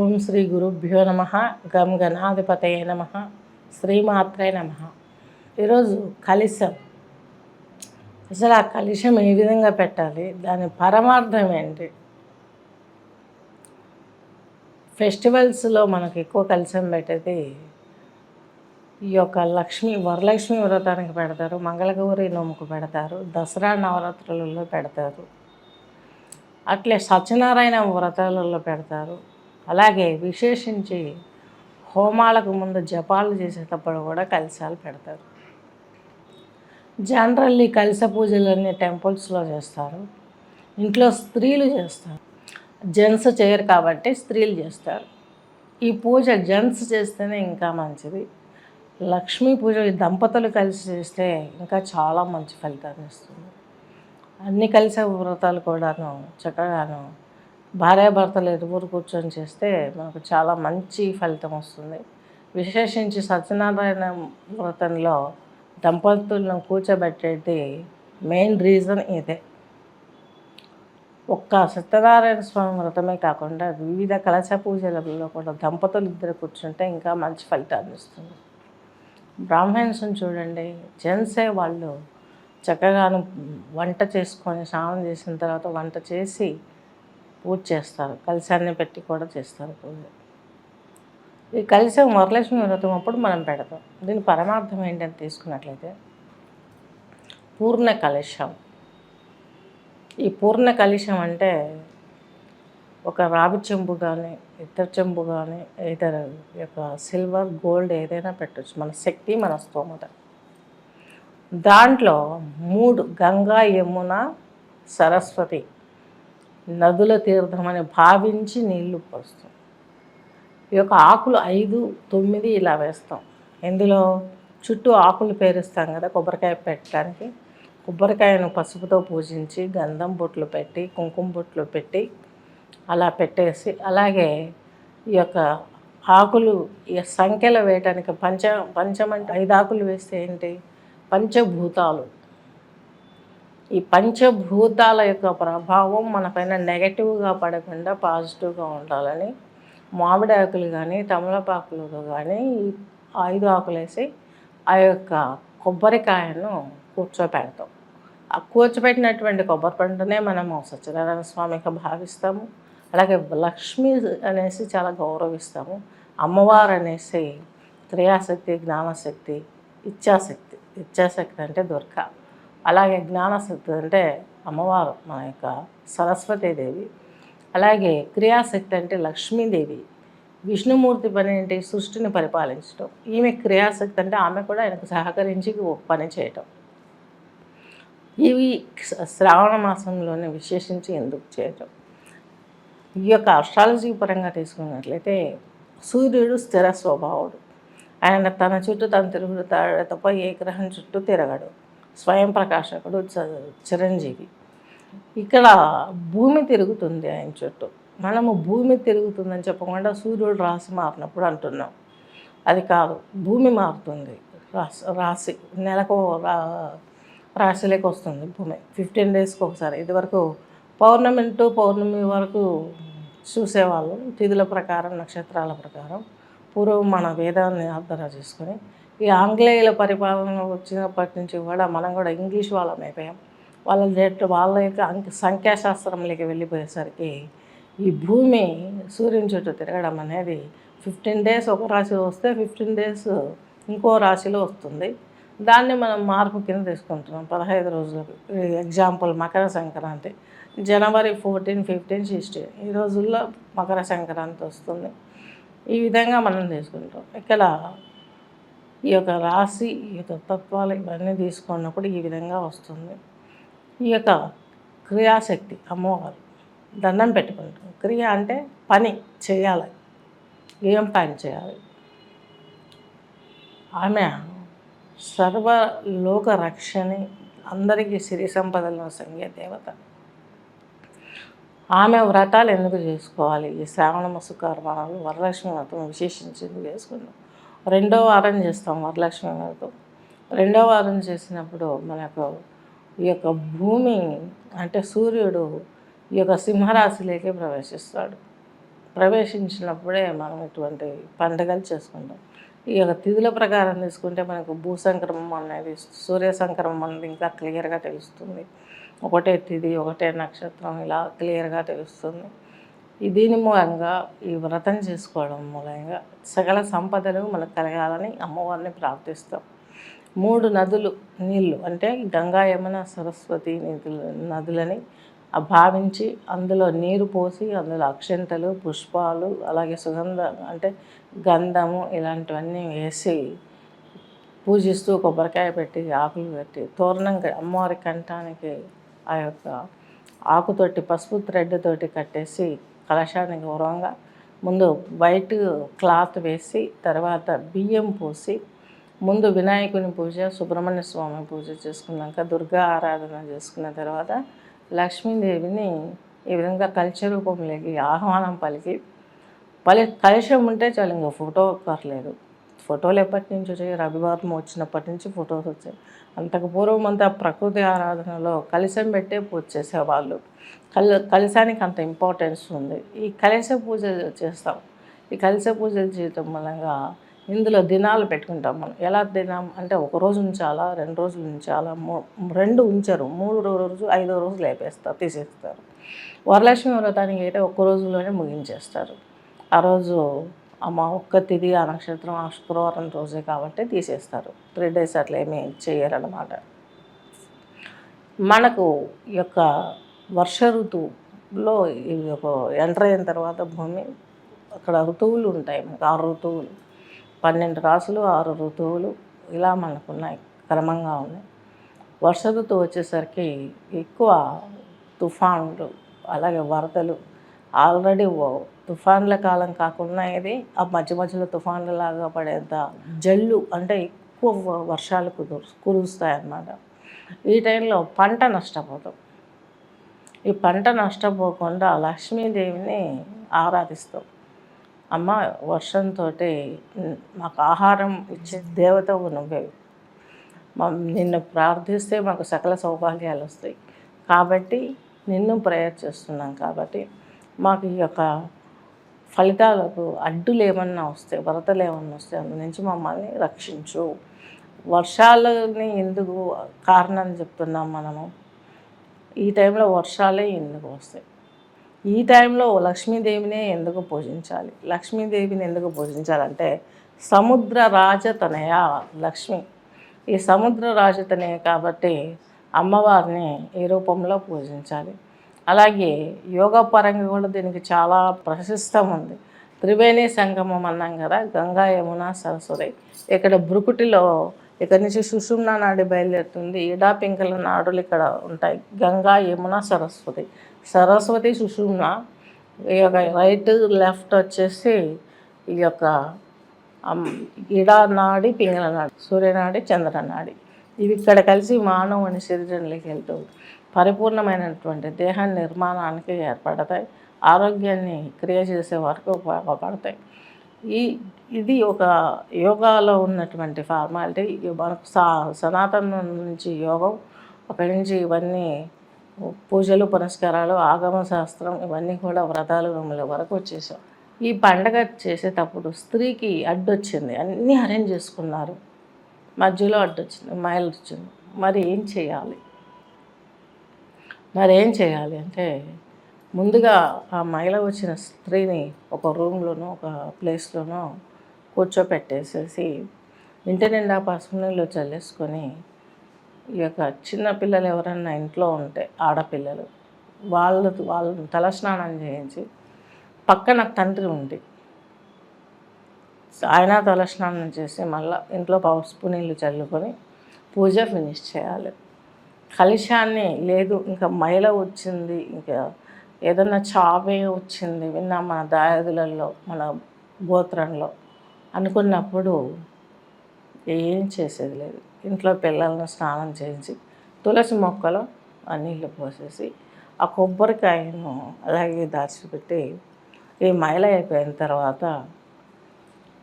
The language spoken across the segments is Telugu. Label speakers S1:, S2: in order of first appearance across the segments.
S1: ఓం శ్రీ గురుభ్యో నమ. గం గణాధిపతయే నమ. శ్రీమాత్రే నమ. ఈరోజు కలశం. అసలు ఆ కలశం ఏ విధంగా పెట్టాలి, దాని పరమార్థం ఏంటి? ఫెస్టివల్స్లో మనకు ఎక్కువ కలశం పెట్టేది ఈ యొక్క వరలక్ష్మి వ్రతానికి పెడతారు, మంగళగౌరి నోముకు పెడతారు, దసరా నవరాత్రులలో పెడతారు, అట్లే సత్యనారాయణ వ్రతాలలో పెడతారు. అలాగే విశేషించి హోమాలకు ముందు జపాలు చేసేటప్పుడు కూడా కలశాలు పెడతారు. జనరల్లీ కలశ పూజలన్నీ టెంపుల్స్లో చేస్తారు, ఇంట్లో స్త్రీలు చేస్తారు. జెంట్స్ చేయరు కాబట్టి స్త్రీలు చేస్తారు. ఈ పూజ జెంట్స్ చేస్తేనే ఇంకా మంచిది. లక్ష్మీ పూజ దంపతులు కలిసి చేస్తే ఇంకా చాలా మంచి ఫలితాన్ని ఇస్తుంది. అన్ని కలశ వ్రతాలు కూడాను చక్కగాను భార్యాభర్తలు ఇరువురు కూర్చొని చేస్తే మనకు చాలా మంచి ఫలితం వస్తుంది. విశేషించి సత్యనారాయణ వ్రతంలో దంపతులను కూర్చోబెట్టేది మెయిన్ రీజన్ ఇదే. ఒక్క సత్యనారాయణ స్వామి వ్రతమే కాకుండా వివిధ కలశ పూజలలో కూడా దంపతులు ఇద్దరు కూర్చుంటే ఇంకా మంచి ఫలితాన్ని ఇస్తుంది. బ్రాహ్మణ్స్ని చూడండి, జెంట్సే వాళ్ళు చక్కగాను వంట చేసుకొని స్నానం చేసిన తర్వాత వంట చేసి పూజ చేస్తారు. కలశాన్ని పెట్టి కూడా చేస్తారు పూజ. ఈ కలశం వరలక్ష్మి వ్రతం అప్పుడు మనం పెడతాం. దీని పరమార్థం ఏంటని తీసుకున్నట్లయితే పూర్ణ కలశం. ఈ పూర్ణ కలశం అంటే ఒక రావి చెంబు కానీ ఇతర చెంబు కానీ ఇతర యొక్క సిల్వర్ గోల్డ్ ఏదైనా పెట్టచ్చు, మన శక్తి మన స్తోమత. దాంట్లో 3 గంగా యమున సరస్వతి నదుల తీర్థమని భావించి నీళ్లు పోస్తాం. ఈ యొక్క ఆకులు 5, 9 ఇలా వేస్తాం. ఇందులో చుట్టూ ఆకులు పేరుస్తాం కదా కొబ్బరికాయ పెట్టడానికి. కొబ్బరికాయను పసుపుతో పూజించి గంధం బొట్లు పెట్టి కుంకుమ బొట్లు పెట్టి అలా పెట్టేసి, అలాగే ఈ యొక్క ఆకులు ఈ సంఖ్యలో వేయటానికి పంచమంటే 5 ఆకులు వేస్తే ఏంటి, పంచభూతాలు. ఈ పంచభూతాల యొక్క ప్రభావం మనపైన నెగటివ్గా పడకుండా పాజిటివ్గా ఉండాలని మామిడి ఆకులు కానీ తమలపాకులు కానీ 5 ఆకులు వేసి ఆ యొక్క కొబ్బరికాయను కూర్చోపెడతాం. ఆ కూర్చోపెట్టినటువంటి కొబ్బరి పండునే మనము సత్యనారాయణ స్వామిగా భావిస్తాము. అలాగే లక్ష్మి అనేసి చాలా గౌరవిస్తాము. అమ్మవారు అనేసి క్రియాశక్తి, జ్ఞానశక్తి, ఇచ్ఛాశక్తి. ఇచ్ఛాశక్తి అంటే దుర్గా, అలాగే జ్ఞానశక్తి అంటే అమ్మవారు మన యొక్క సరస్వతీదేవి, అలాగే క్రియాశక్తి అంటే లక్ష్మీదేవి. విష్ణుమూర్తి పని ఏంటి, సృష్టిని పరిపాలించడం. ఈమె క్రియాశక్తి అంటే ఆమె కూడా ఆయనకు సహకరించి పని చేయటం. ఇవి శ్రావణ మాసంలోనే విశేషించి ఎందుకు చేయటం? ఈ యొక్క అస్ట్రాలజీ పరంగా తీసుకున్నట్లయితే సూర్యుడు స్థిర స్వభావుడు. ఆయన తన చుట్టూ తను తిరుగుతాడు తప్ప ఏ గ్రహం చుట్టూ తిరగడు. స్వయం ప్రకాశకుడు, చిరంజీవి. ఇక్కడ భూమి తిరుగుతుంది ఆయన చుట్టూ. మనము భూమి తిరుగుతుందని చెప్పకుండా సూర్యుడు రాశి మారినప్పుడు అంటున్నాం. అది కాదు, భూమి మారుతుంది. రాశి నెలకు రాశిలోకి వస్తుంది భూమి 15 డేస్కి ఒకసారి. ఇదివరకు పౌర్ణమి టు పౌర్ణమి వరకు చూసేవాళ్ళు తిథుల ప్రకారం, నక్షత్రాల ప్రకారం. పూర్వం మన వేదాన్ని ఆధార చేసుకొని ఈ ఆంగ్లేయుల పరిపాలన వచ్చినప్పటి నుంచి కూడా మనం కూడా ఇంగ్లీష్ వాళ్ళం అయిపోయాం. వాళ్ళ యొక్క సంఖ్యాశాస్త్రంలోకి వెళ్ళిపోయేసరికి ఈ భూమి సూర్యుని చుట్టూ తిరగడం అనేది 15 డేస్ ఒక రాశిలో వస్తే 15 డేస్ ఇంకో రాశిలో వస్తుంది. దాన్ని మనం మార్పు కింద తీసుకుంటున్నాం 15 రోజులకు. ఎగ్జాంపుల్ మకర సంక్రాంతి జనవరి 14, 15, 16 ఈ రోజుల్లో మకర సంక్రాంతి వస్తుంది. ఈ విధంగా మనం తీసుకుంటాం. ఇక్కడ ఈ యొక్క రాశి, ఈ యొక్క తత్వాలు ఇవన్నీ తీసుకున్నప్పుడు ఈ విధంగా వస్తుంది. ఈ యొక్క క్రియాశక్తి అమ్మవారు దండం పెట్టుకుంటాం. క్రియ అంటే పని చేయాలి, ఏం పని చేయాలి. ఆమె సర్వలోక రక్షణి, అందరికీ సిరి సంపదలను సంగే దేవత. ఆమె వ్రతాలు ఎందుకు చేసుకోవాలి? ఈ శ్రావణ మాస కర్మాలు వరలక్ష్మి వ్రతం విశేషించి ఎందుకు చేసుకున్నాం? 2వ వారం చేస్తాం వరలక్ష్మి వ్రతం. 2వ వారం చేసినప్పుడు మనకు ఈ యొక్క భూమి అంటే సూర్యుడు ఈ యొక్క సింహరాశిలోకి ప్రవేశిస్తాడు. ప్రవేశించినప్పుడే మనం ఇటువంటి పండుగలు చేసుకుంటాం. ఈ యొక్క తిథుల ప్రకారం తీసుకుంటే మనకు భూసంక్రమం అనేది, సూర్య సంక్రమం అనేది ఇంకా క్లియర్గా తెలుస్తుంది. ఒకటే తిథి, ఒకటే నక్షత్రం, ఇలా క్లియర్గా తెలుస్తుంది. దీని మూలంగా ఈ వ్రతం చేసుకోవడం మూలంగా సకల సంపదలు మనకు కలగాలని అమ్మవారిని ప్రార్థిస్తాం. 3 నదులు నీళ్ళు అంటే గంగా, యమున, సరస్వతి నదులని భావించి అందులో నీరు పోసి అందులో అక్షంతలు, పుష్పాలు, అలాగే సుగంధ అంటే గంధము ఇలాంటివన్నీ వేసి పూజిస్తూ కొబ్బరికాయ పెట్టి ఆకులు పెట్టి తోరణం అమ్మవారి కంఠానికి ఆ యొక్క ఆకుతోటి పసుపు థ్రెడ్ తోటి కట్టేసి కలశానికి గౌరవంగా ముందు వైట్ క్లాత్ వేసి తర్వాత బియ్యం పోసి ముందు వినాయకుని పూజ, సుబ్రహ్మణ్య స్వామి పూజ చేసుకున్నాక దుర్గా ఆరాధన చేసుకున్న తర్వాత లక్ష్మీదేవిని ఈ విధంగా కలశ రూపంలోకి ఆహ్వానం పలికి కలశం ఉంటే చాలు, ఇంకా ఫోటో అక్కర్లేదు. ఫోటోలు ఎప్పటి నుంచి వచ్చాయి? రవివారం వచ్చినప్పటి నుంచి ఫోటోస్ వచ్చాయి. అంతకు పూర్వం అంతా ప్రకృతి ఆరాధనలో కలశం పెట్టే పూజ చేసేవాళ్ళు. కలశానికి అంత ఇంపార్టెన్స్ ఉంది. ఈ కలశ పూజ చేస్తాం. ఈ కలశ పూజలు చేయటం మూలంగా ఇందులో దినాలు పెట్టుకుంటాం మనం. ఎలా దినం అంటే 1 రోజు ఉంచాలా, 2 రోజులు ఉంచాలా, 2 ఉంచరు, 3 రోజు 5వ రోజు లేపేస్తారు, తీసేస్తారు. వరలక్ష్మి వ్రతానికి అయితే 1 రోజులోనే ముగించేస్తారు. ఆ రోజు ఒక్క తిథి, ఆ నక్షత్రం, ఆ శుక్రవారం రోజే కాబట్టి తీసేస్తారు. 3 days అట్లా ఏమీ చేయరన్నమాట. మనకు ఈ యొక్క వర్ష ఋతువులో ఈ యొక్క ఎంటర్ అయిన తర్వాత భూమి అక్కడ ఋతువులు ఉంటాయి. మనకు 6 ఋతువులు, 12 రాసులు, 6 ఋతువులు ఇలా మనకున్నాయి, క్రమంగా ఉన్నాయి. వర్ష ఋతువు వచ్చేసరికి ఎక్కువ తుఫాన్లు, అలాగే వరదలు. ఆల్రెడీ తుఫాన్ల కాలం కాకుండా ఇది ఆ మధ్య మధ్యలో తుఫాన్లలాగా పడేంత జల్లు అంటే ఎక్కువ వర్షాలు కురుస్తాయన్నమాట. ఈ టైంలో పంట నష్టపోతాం. ఈ పంట నష్టపోకుండా లక్ష్మీదేవిని ఆరాధిస్తాం. అమ్మ వర్షంతో మాకు ఆహారం ఇచ్చే దేవతవు నువ్వే, నిన్ను ప్రార్థిస్తే మాకు సకల సౌభాగ్యాలు వస్తాయి కాబట్టి నిన్ను ప్రేయర్ చేస్తున్నాం. కాబట్టి మాకు ఈ యొక్క ఫలితాలకు అడ్డులు ఏమన్నా వస్తే, వరదలు ఏమన్నా వస్తే అందు నుంచి మమ్మల్ని రక్షించు. వర్షాలని ఎందుకు కారణం చెప్తున్నాం మనము? ఈ టైంలో వర్షాలే ఎందుకు వస్తాయి? ఈ టైంలో లక్ష్మీదేవినే ఎందుకు పూజించాలి? లక్ష్మీదేవిని ఎందుకు పూజించాలంటే సముద్ర రాజతనయ లక్ష్మి. ఈ సముద్ర రాజతనయ కాబట్టి అమ్మవారిని ఈ రూపంలో పూజించాలి. అలాగే యోగా పరంగా కూడా దీనికి చాలా ప్రశస్తం ఉంది. త్రివేణి సంగమం అన్నాం కదా, గంగా, యమున, సరస్వతి. ఇక్కడ బ్రుకుటిలో ఇక్కడ నుంచి సుషుమ్నా నాడి బయలుదేరుతుంది. ఈడా పింగళ నాడులు ఇక్కడ ఉంటాయి. గంగా, యమున, సరస్వతి. సరస్వతి, సుషుమ్నా. ఈ యొక్క రైట్ లెఫ్ట్ వచ్చేసి ఈ యొక్క ఈడా నాడి, పింగళ నాడి, సూర్యనాడి, చంద్రనాడి. ఇవి ఇక్కడ కలిసి మానవుని శరీరంలోకి వెళ్తూ పరిపూర్ణమైనటువంటి దేహ నిర్మాణానికి ఏర్పడతాయి. ఆరోగ్యాన్ని క్రియ చేసే వరకు ఉపయోగపడతాయి. ఇది ఒక యోగాలో ఉన్నటువంటి ఫార్మాలిటీ. మనకు సనాతనం నుంచి యోగం, అక్కడి నుంచి ఇవన్నీ పూజలు, పునస్కారాలు, ఆగమ శాస్త్రం, ఇవన్నీ కూడా వ్రతాలు వరకు వచ్చేసాం. ఈ పండగ చేసేటప్పుడు స్త్రీకి అడ్డొచ్చింది, అన్నీ అరేంజ్ చేసుకున్నారు, మధ్యలో అడ్డొచ్చింది, మైలు వచ్చింది. మరి ఏం చేయాలి? అంటే ముందుగా ఆ మైల వచ్చిన స్త్రీని ఒక రూమ్లోనో ఒక ప్లేస్లోనో కూర్చోపెట్టేసేసి ఇంటి నిండా పసుపు నీళ్ళు చల్లేసుకొని ఈ యొక్క చిన్నపిల్లలు ఎవరన్నా ఇంట్లో ఉంటే ఆడపిల్లలు వాళ్ళని తలస్నానం చేయించి, పక్కన తండ్రి ఉంది, ఆయన తలస్నానం చేసి మళ్ళీ ఇంట్లో పసుపు నీళ్ళు చల్లుకొని పూజ ఫినిష్ చేయాలి. కలశాన్ని లేదు ఇంకా మైల వచ్చింది, ఇంకా ఏదన్నా చావే వచ్చింది విన్నా మన దాయాదులలో, మన గోత్రంలో అనుకున్నప్పుడు ఏం చేసేది లేదు. ఇంట్లో పిల్లలను స్నానం చేయించి తులసి మొక్కలో ఆ నీళ్ళు పోసేసి ఆ కొబ్బరికాయను అలాగే దాచిపెట్టి ఈ మైల అయిపోయిన తర్వాత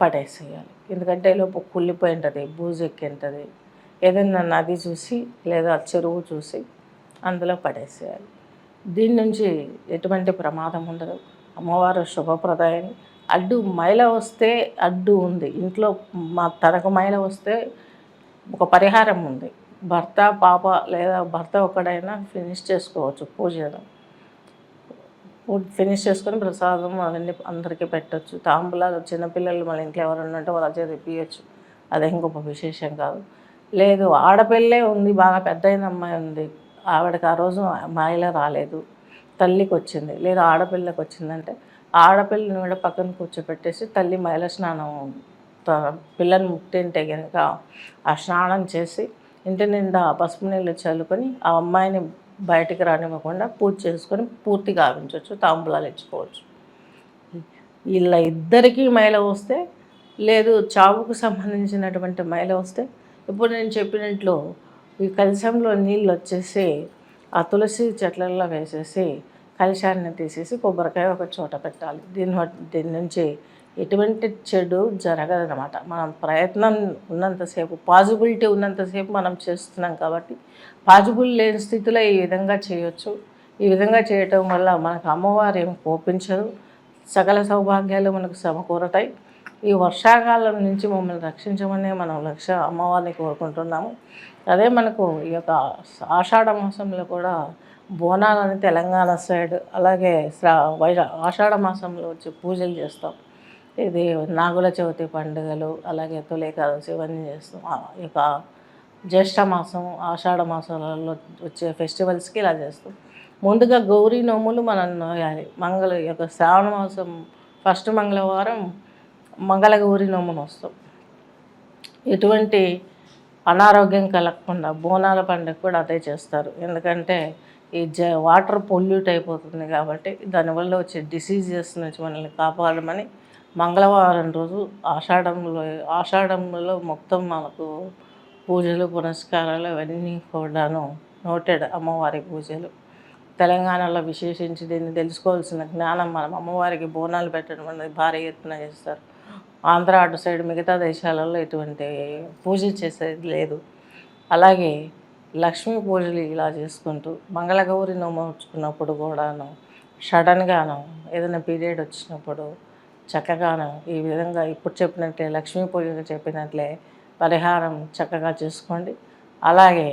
S1: పడేసేయాలి. ఎందుకంటే లోపు కుళ్ళిపోయి ఉంటుంది, బూజు ఎక్కి ఉంటుంది. ఏదైనా నది చూసి లేదా చెరువు చూసి అందులో పడేసేయాలి. దీని నుంచి ఎటువంటి ప్రమాదం ఉండదు. అమ్మవారు శుభప్రదాయని. అడ్డు మైల వస్తే అడ్డు ఉంది ఇంట్లో, తనకు మైల వస్తే ఒక పరిహారం ఉంది. భర్త, పాప లేదా భర్త ఒక్కడైనా ఫినిష్ చేసుకోవచ్చు పూజను. ఫినిష్ చేసుకొని ప్రసాదం అవన్నీ అందరికీ పెట్టచ్చు. తాంబూలాలు చిన్నపిల్లలు మన ఇంట్లో ఎవరైనా ఉంటే వాళ్ళ చేత ఇప్పించచ్చు. అదేం గొప్ప విశేషం కాదు. లేదు ఆడపిల్లే ఉంది, బాగా పెద్దయిన అమ్మాయి ఉంది, ఆవిడకి ఆ రోజు మైల రాలేదు, తల్లికి వచ్చింది, లేదా ఆడపిల్లకి వచ్చిందంటే ఆడపిల్లని కూడా పక్కన కూర్చోపెట్టేసి తల్లి మైల స్నానం పిల్లని ముట్టింటే కనుక ఆ స్నానం చేసి ఇంటి నిండా పసుపు నీళ్ళు చల్లుకొని ఆ అమ్మాయిని బయటికి రానివ్వకుండా పూజ చేసుకొని పూర్తిగా గావించవచ్చు, తాంబూలాలు ఇచ్చుకోవచ్చు. ఇలా ఇద్దరికీ మైల వస్తే, లేదు చావుకు సంబంధించినటువంటి మైల వస్తే, ఇప్పుడు నేను చెప్పినట్లు ఈ కలశంలో నీళ్ళు వచ్చేసి ఆ తులసి చెట్లలో వేసేసి కలశాన్ని తీసేసి కొబ్బరికాయ ఒక చోట పెట్టాలి. దీని నుంచి ఎటువంటి చెడు జరగదనమాట. మనం ప్రయత్నం ఉన్నంతసేపు, పాజిబిలిటీ ఉన్నంతసేపు మనం చేస్తున్నాం కాబట్టి, పాజిబుల్ లేని స్థితిలో ఈ విధంగా చేయొచ్చు. ఈ విధంగా చేయటం వల్ల మనకు అమ్మవారు ఏమి కోపించదు, సకల సౌభాగ్యాలు మనకు సమకూరతాయి. ఈ వర్షాకాలం నుంచి మమ్మల్ని రక్షించమనే మనం అమ్మవారిని కోరుకుంటున్నాము. అదే మనకు ఈ యొక్క ఆషాఢ మాసంలో కూడా బోనాలని తెలంగాణ సైడ్, అలాగే ఆషాఢ మాసంలో వచ్చి పూజలు చేస్తాం. ఇది నాగుల చవితి పండుగలు, అలాగే తొలి ఏకాదశి ఇవన్నీ చేస్తాం. ఇక జ్యేష్ఠ మాసం, ఆషాఢ మాసాలలో వచ్చే ఫెస్టివల్స్కి ఇలా చేస్తాం. ముందుగా గౌరీ నోములు మనం నోయాలి. ఈ యొక్క శ్రావణ మాసం ఫస్ట్ మంగళవారం మంగళగౌరి నోమును వస్తాం. ఎటువంటి అనారోగ్యం కలగకుండా బోనాల పండుగ కూడా అదే చేస్తారు. ఎందుకంటే ఈ వాటర్ పొల్యూట్ అయిపోతుంది కాబట్టి దానివల్ల వచ్చే డిసీజెస్ నుంచి మనల్ని కాపాడమని మంగళవారం రోజు ఆషాఢంలో మొత్తం మనకు పూజలు పునస్కారాలు అవన్నీ కూడాను నోటెడ్ అమ్మవారి పూజలు. తెలంగాణలో విశేషించి దీన్ని తెలుసుకోవాల్సిన జ్ఞానం, మనం అమ్మవారికి బోనాలు పెట్టడం అనేది భారీ ఎత్తున చేస్తారు. ఆంధ్ర అటు సైడ్ మిగతా దేశాలలో ఎటువంటి పూజ చేసేది లేదు. అలాగే లక్ష్మీ పూజలు ఇలా చేసుకుంటూ మంగళగౌరి నోముకున్నప్పుడు కూడాను సడన్గాను ఏదైనా పీరియడ్ వచ్చినప్పుడు చక్కగాను ఈ విధంగా ఇప్పుడు చెప్పినట్లే లక్ష్మీ పూజలు చెప్పినట్లే పరిహారం చక్కగా చేసుకోండి. అలాగే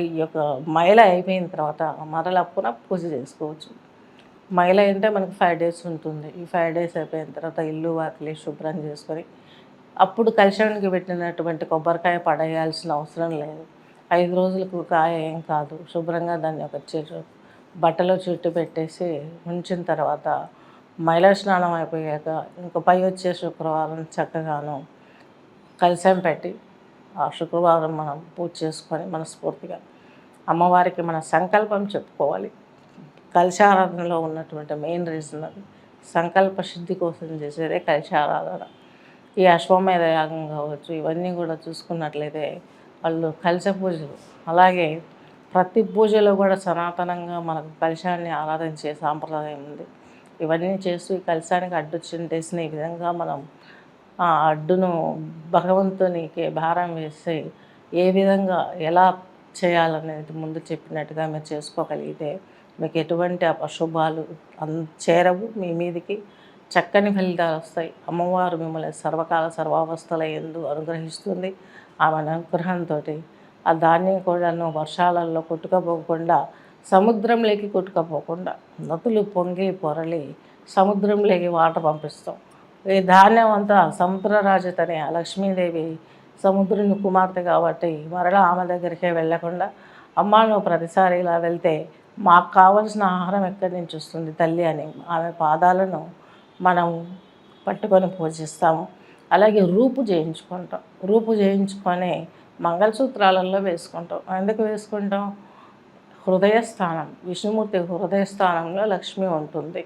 S1: ఈ యొక్క మైల అయిపోయిన తర్వాత మరల పునః పూజ చేసుకోవచ్చు. మైల అంటే మనకు 5 days ఉంటుంది. ఈ 5 days అయిపోయిన తర్వాత ఇల్లు వాకిలి శుభ్రం చేసుకొని అప్పుడు కలశానికి పెట్టినటువంటి కొబ్బరికాయ పడేయాల్సిన అవసరం లేదు. 5 రోజులకు కాయ ఏం కాదు. శుభ్రంగా దాన్ని ఒక బట్టలో చుట్టు పెట్టేసి ఉంచిన తర్వాత మైల స్నానం అయిపోయాక ఇంక పై వచ్చే శుక్రవారం చక్కగాను కలశం పెట్టి ఆ శుక్రవారం మనం పూజ చేసుకొని మనస్ఫూర్తిగా అమ్మవారికి మన సంకల్పం చెప్పుకోవాలి. కలశారాధనలో ఉన్నటువంటి మెయిన్ రీజన్ అది. సంకల్ప సిద్ధి కోసం చేసేదే కలశారాధన. ఈ అశ్వమేధ యాగం కావచ్చు, ఇవన్నీ కూడా చూసుకున్నట్లయితే వాళ్ళు కలశ పూజలు, అలాగే ప్రతి పూజలో కూడా సనాతనంగా మనకు కలశాన్ని ఆరాధించే సాంప్రదాయం ఉంది. ఇవన్నీ చేస్తూ ఈ కలశానికి అడ్డు చింటేసిన ఈ విధంగా మనం ఆ అడ్డును భగవంతునికి భారం వేసి ఏ విధంగా ఎలా చేయాలనేది ముందు చెప్పినట్టుగా మీరు చేసుకోగలిగితే మీకు ఎటువంటి అశుభాలు చేరవు. మీ మీదికి చక్కని ఫలితాలు వస్తాయి. అమ్మవారు మిమ్మల్ని సర్వకాల సర్వావస్థల యందు అనుగ్రహిస్తుంది. ఆమె అనుగ్రహంతో ఆ ధాన్యం కూడాను వర్షాలలో కొట్టుకపోకుండా, సముద్రంలోకి కొట్టుకపోకుండా, నదులు పొంగి పొరలి సముద్రంలోకి వాటర్ పంపిస్తాం. ఈ ధాన్యం అంతా సముద్రరాజతనే లక్ష్మీదేవి సముద్రుని కుమార్తె కాబట్టి మరలా ఆమె దగ్గరికే వెళ్ళకుండా, అమ్మ నువ్వు ప్రతిసారి ఇలా వెళ్తే మాకు కావలసిన ఆహారం ఎక్కడి నుంచి వస్తుంది తల్లి అని ఆమె పాదాలను మనం పట్టుకొని పూజిస్తాము. అలాగే రూపు చేయించుకుంటాం. రూపు చేయించుకొని మంగళసూత్రాలలో వేసుకుంటాం. ఎందుకు వేసుకుంటాం? హృదయస్థానం, విష్ణుమూర్తి హృదయస్థానంలో లక్ష్మి ఉంటుంది.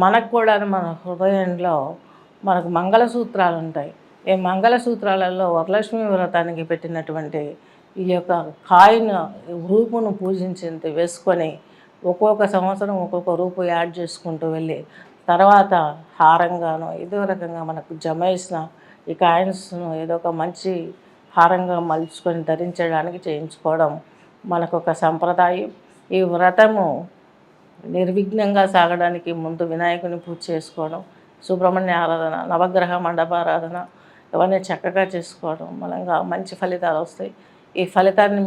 S1: మనకు కూడా మన హృదయంలో మనకు మంగళసూత్రాలు ఉంటాయి. ఈ మంగళసూత్రాలలో వరలక్ష్మి వ్రతానికి పెట్టినటువంటి ఈ యొక్క కాయిన్ రూపును పూజించింది వేసుకొని ఒక్కొక్క సంవత్సరం ఒక్కొక్క రూపు యాడ్ చేసుకుంటూ వెళ్ళి తర్వాత హారంగానో ఏదో రకంగా మనకు జమ చేసిన ఈ కాయిన్స్ను ఏదో ఒక మంచి హారంగా మలుచుకొని ధరించడానికి చేయించుకోవడం మనకు ఒక సంప్రదాయం. ఈ వ్రతము నిర్విఘ్నంగా సాగడానికి ముందు వినాయకుని పూజ చేసుకోవడం, సుబ్రహ్మణ్య ఆరాధన, నవగ్రహ మండపారాధన ఇవన్నీ చక్కగా చేసుకోవడం మూలంగా మంచి ఫలితాలు వస్తాయి. ఈ ఫలితాన్ని